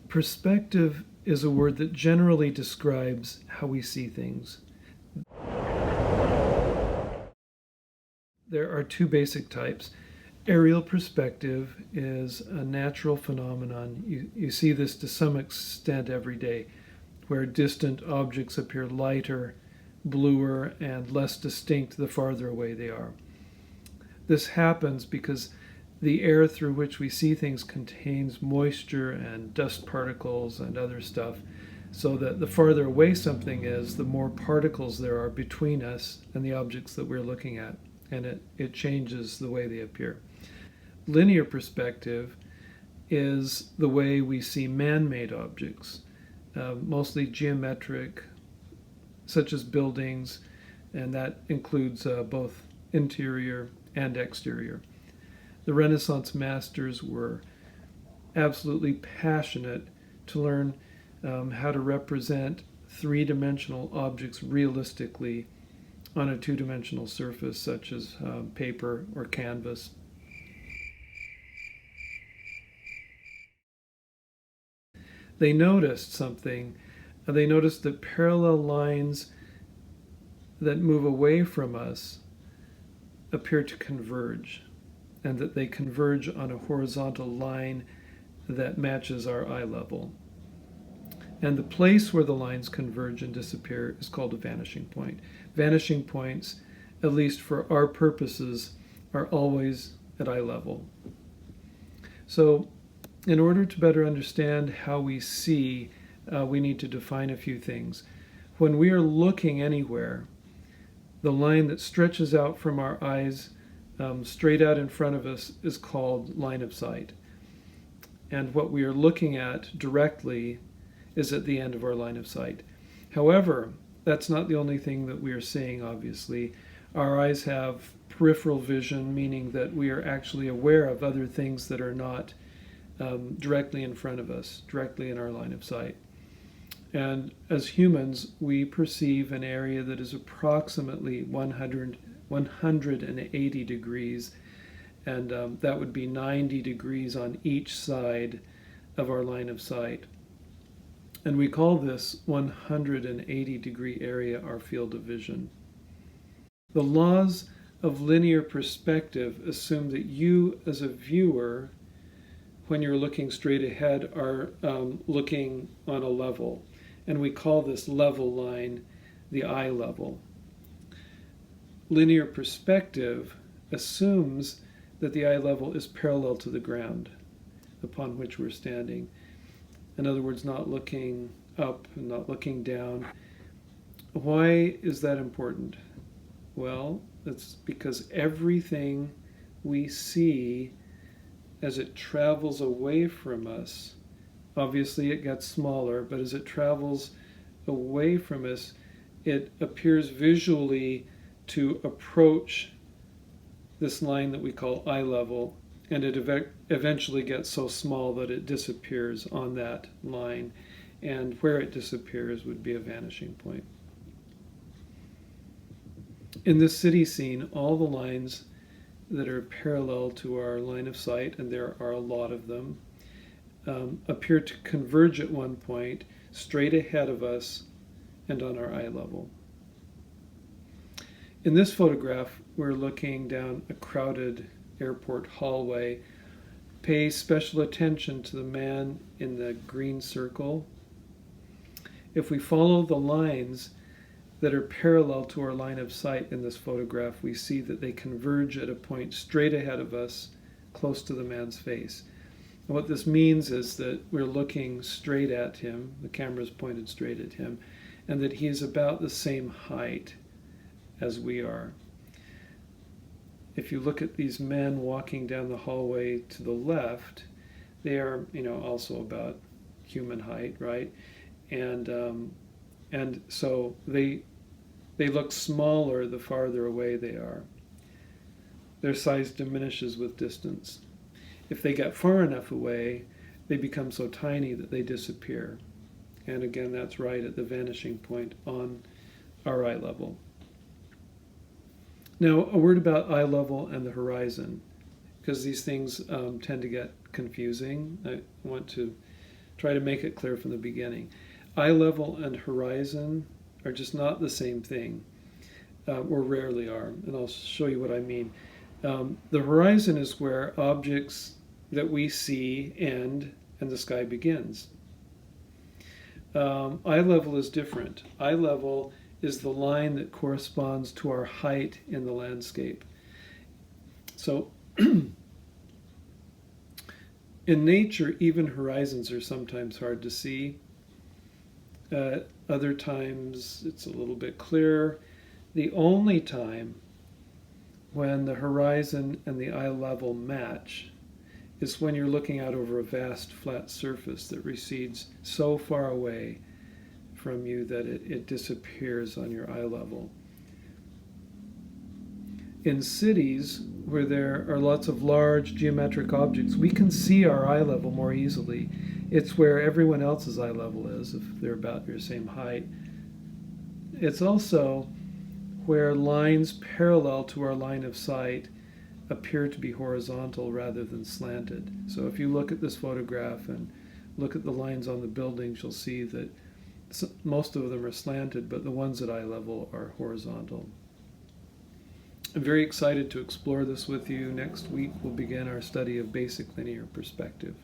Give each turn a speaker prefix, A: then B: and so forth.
A: Perspective is a word that generally describes how we see things. There are two basic types. Aerial perspective is a natural phenomenon. You see this to some extent every day, where distant objects appear lighter, bluer, and less distinct the farther away they are. This happens because the air through which we see things contains moisture and dust particles and other stuff, so that the farther away something is, the more particles there are between us and the objects that we're looking at, and it changes the way they appear. Linear perspective is the way we see man-made objects, mostly geometric, such as buildings, and that includes both interior and exterior. The Renaissance masters were absolutely passionate to learn how to represent three-dimensional objects realistically on a two-dimensional surface, such as paper or canvas. They noticed something. They noticed that parallel lines that move away from us appear to converge, and that they converge on a horizontal line that matches our eye level. And the place where the lines converge and disappear is called a vanishing point. Vanishing points, at least for our purposes, are always at eye level. So, in order to better understand how we see, we need to define a few things. When we are looking anywhere, the line that stretches out from our eyes straight out in front of us is called line of sight. And what we are looking at directly is at the end of our line of sight. However, that's not the only thing that we are seeing, obviously. Our eyes have peripheral vision, meaning that we are actually aware of other things that are not directly in front of us, directly in our line of sight. And as humans, we perceive an area that is approximately 180 degrees, and that would be 90 degrees on each side of our line of sight. And we call this 180 degree area our field of vision. The laws of linear perspective assume that you, as a viewer, when you're looking straight ahead, are looking on a level. And we call this level line the eye level. Linear perspective assumes that the eye level is parallel to the ground upon which we're standing. In other words, not looking up and not looking down. Why is that important? Well, it's because everything we see as it travels away from us, obviously it gets smaller, but as it travels away from us, it appears visually to approach this line that we call eye level, and it eventually gets so small that it disappears on that line, and where it disappears would be a vanishing point. In this city scene, all the lines that are parallel to our line of sight, and there are a lot of them, appear to converge at one point straight ahead of us and on our eye level. In this photograph, we're looking down a crowded airport hallway. Pay special attention to the man in the green circle. If we follow the lines that are parallel to our line of sight in this photograph, we see that they converge at a point straight ahead of us, close to the man's face. And what this means is that we're looking straight at him, the camera's pointed straight at him, and that he is about the same height as we are. If you look at these men walking down the hallway to the left, they are, also about human height, right? And so they look smaller the farther away they are. Their size diminishes with distance. If they get far enough away, they become so tiny that they disappear. And again, that's right at the vanishing point on our eye level. Now, a word about eye level and the horizon, because these things tend to get confusing. I want to try to make it clear from the beginning. Eye level and horizon are just not the same thing, or rarely are, and I'll show you what I mean. The horizon is where objects that we see end and the sky begins. Eye level is different. Eye level is the line that corresponds to our height in the landscape. So in nature, even horizons are sometimes hard to see. Other times it's a little bit clearer. The only time when the horizon and the eye level match is when you're looking out over a vast flat surface that recedes so far away from you that it disappears on your eye level. In cities where there are lots of large geometric objects, we can see our eye level more easily. It's where everyone else's eye level is, if they're about your same height. It's also where lines parallel to our line of sight appear to be horizontal rather than slanted. So if you look at this photograph and look at the lines on the buildings, you'll see that most of them are slanted, but the ones at eye level are horizontal. I'm very excited to explore this with you. Next week we'll begin our study of basic linear perspective.